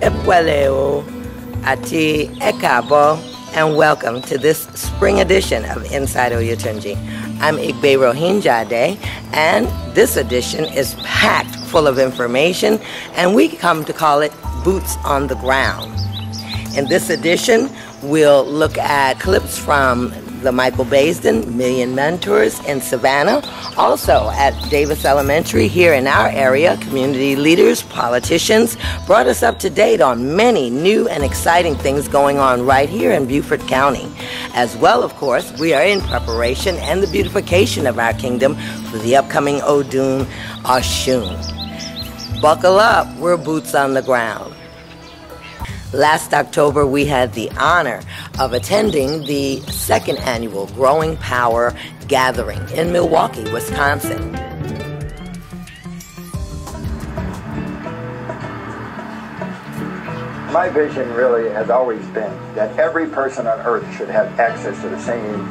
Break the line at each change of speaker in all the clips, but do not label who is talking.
Epweleo, Ati Ekabo, and welcome to this spring edition of Inside Oyotunji. I'm Igbe Rohinjade, and this edition is packed full of information, and we come to call it Boots on the Ground. In this edition, we'll look at clips from the Michael Baisden Million Mentors in Savannah. Also at Davis Elementary here in our area, community leaders, politicians brought us up to date on many new and exciting things going on right here in Beaufort County. As well, of course, we are in preparation and the beautification of our kingdom for the upcoming Odun Oshun. Buckle up, we're boots on the ground. Last October, we had the honor of attending the second annual Growing Power Gathering in Milwaukee, Wisconsin.
My vision really has always been that every person on earth should have access to the same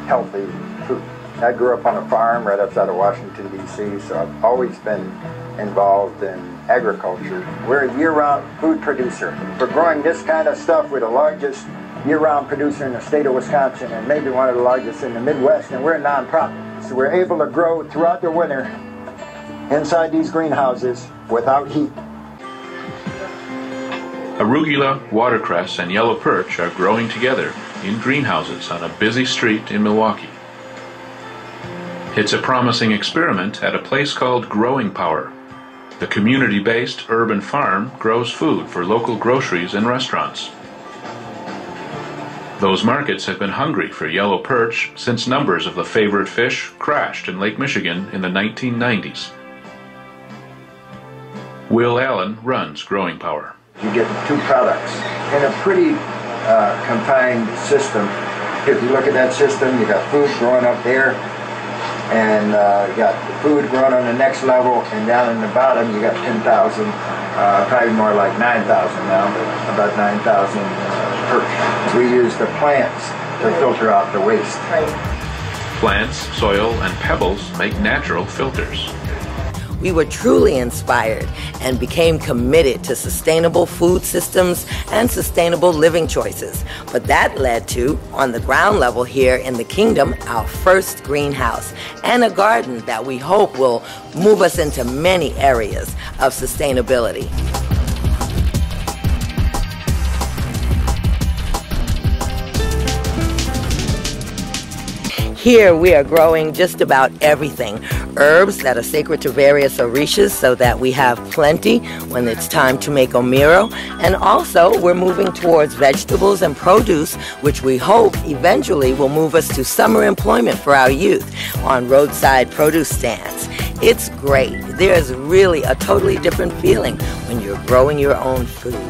healthy food. I grew up on a farm right outside of Washington, D.C., so I've always been involved in agriculture. We're a year-round food producer. We're growing this kind of stuff. We're the largest year-round producer in the state of Wisconsin and maybe one of the largest in the Midwest, and we're a non-profit. So we're able to grow throughout the winter inside these greenhouses without heat.
Arugula, watercress, and yellow perch are growing together in greenhouses on a busy street in Milwaukee. It's a promising experiment at a place called Growing Power. The community-based urban farm grows food for local groceries and restaurants. Those markets have been hungry for yellow perch since numbers of the favorite fish crashed in Lake Michigan in the 1990s. Will Allen runs Growing Power.
You get two products in a pretty confined system. If you look at that system, you got food growing up there, and you got food growing on the next level, and down in the bottom you got 10,000, probably more like 9,000 now, but about 9,000 perch. We use the plants to filter out the waste.
Plants, soil, and pebbles make natural filters.
We were truly inspired and became committed to sustainable food systems and sustainable living choices. But that led to, on the ground level here in the kingdom, our first greenhouse and a garden that we hope will move us into many areas of sustainability. Here we are growing just about everything. Herbs that are sacred to various orishas so that we have plenty when it's time to make omiro. And also we're moving towards vegetables and produce, which we hope eventually will move us to summer employment for our youth on roadside produce stands. It's great. There's really a totally different feeling when you're growing your own food.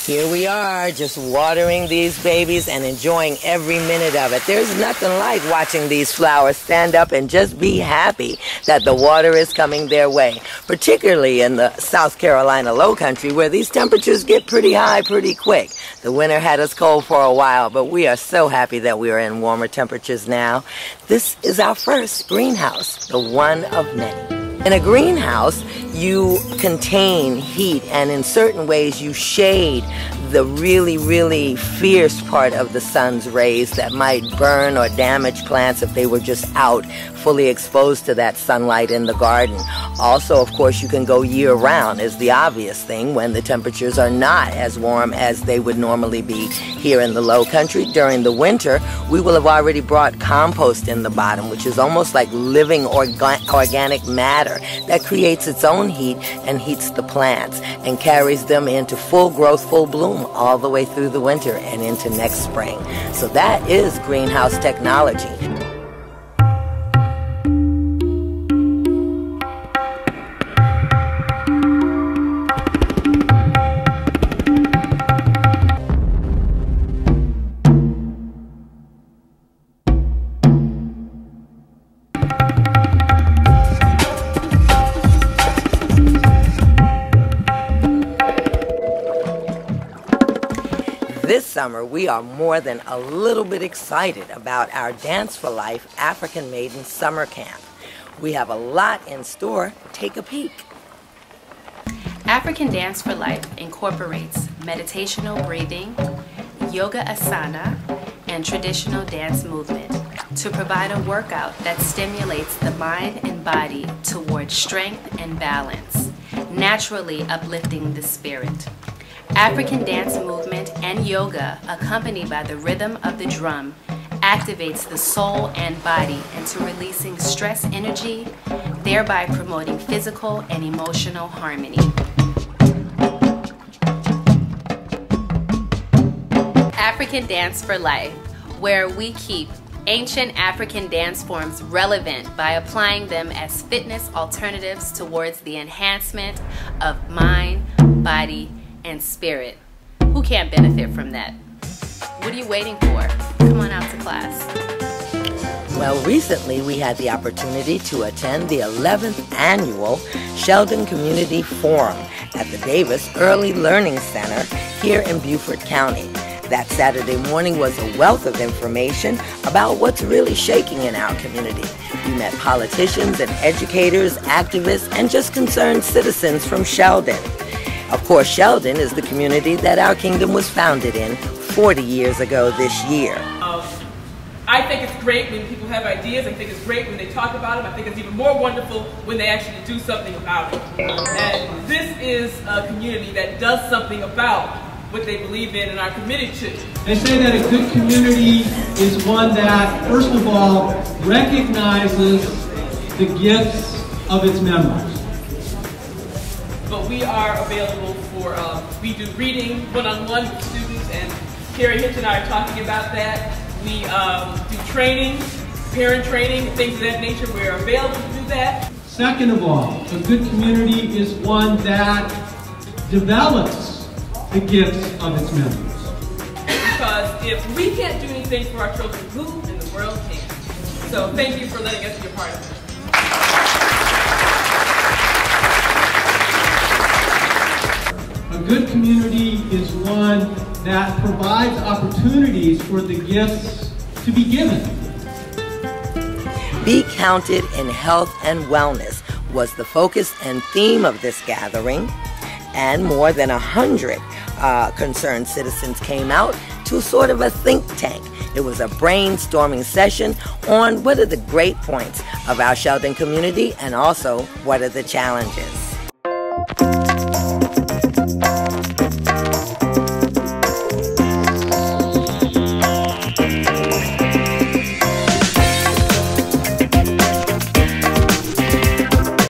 Here we are, just watering these babies and enjoying every minute of it. There's nothing like watching these flowers stand up and just be happy that the water is coming their way, particularly in the South Carolina low country where these temperatures get pretty high pretty quick. The winter had us cold for a while, but we are so happy that we are in warmer temperatures now. This is our first greenhouse, the one of many. In a greenhouse, you contain heat, and in certain ways you shade the really, really fierce part of the sun's rays that might burn or damage plants if they were just out fully exposed to that sunlight in the garden. Also, of course, you can go year-round is the obvious thing when the temperatures are not as warm as they would normally be here in the low country. During the winter, we will have already brought compost in the bottom, which is almost like living organic matter that creates its own heat and heats the plants and carries them into full growth, full bloom all the way through the winter and into next spring. So that is greenhouse technology. summer, we are more than a little bit excited about our Dance for Life African Maiden Summer Camp. We have a lot in store. Take a peek.
African Dance for Life incorporates meditational breathing, yoga asana, and traditional dance movement to provide a workout that stimulates the mind and body towards strength and balance, naturally uplifting the spirit. African dance movement and yoga, accompanied by the rhythm of the drum, activates the soul and body into releasing stress energy, thereby promoting physical and emotional harmony. African Dance for Life, where we keep ancient African dance forms relevant by applying them as fitness alternatives towards the enhancement of mind, body, and spirit. Who can't benefit from that? What are you waiting for? Come on out to class.
Well, recently we had the opportunity to attend the 11th annual Sheldon Community Forum at the Davis Early Learning Center here in Beaufort County. That Saturday morning was a wealth of information about what's really shaking in our community. We met politicians and educators, activists, and just concerned citizens from Sheldon. Of course, Sheldon is the community that our kingdom was founded in 40 years ago this year.
I think it's great when people have ideas. I think it's great when they talk about them. I think it's even more wonderful when they actually do something about it. And this is a community that does something about what they believe in and are committed to.
They say that a good community is one that, first of all, recognizes the gifts of its members.
But we are available for, we do reading one-on-one with students, and Carrie Hitch and I are talking about that. We do training, parent training, things of that nature. We're available to do that.
Second of all, a good community is one that develops the gifts of its members.
Because if we can't do anything for our children, who in the world can? So thank you for letting us be a part of it.
A good community is one that provides opportunities for the gifts to be given.
Be counted in health and wellness was the focus and theme of this gathering, and more than 100 concerned citizens came out to sort of a think tank. It was a brainstorming session on what are the great points of our Sheldon community and also what are the challenges.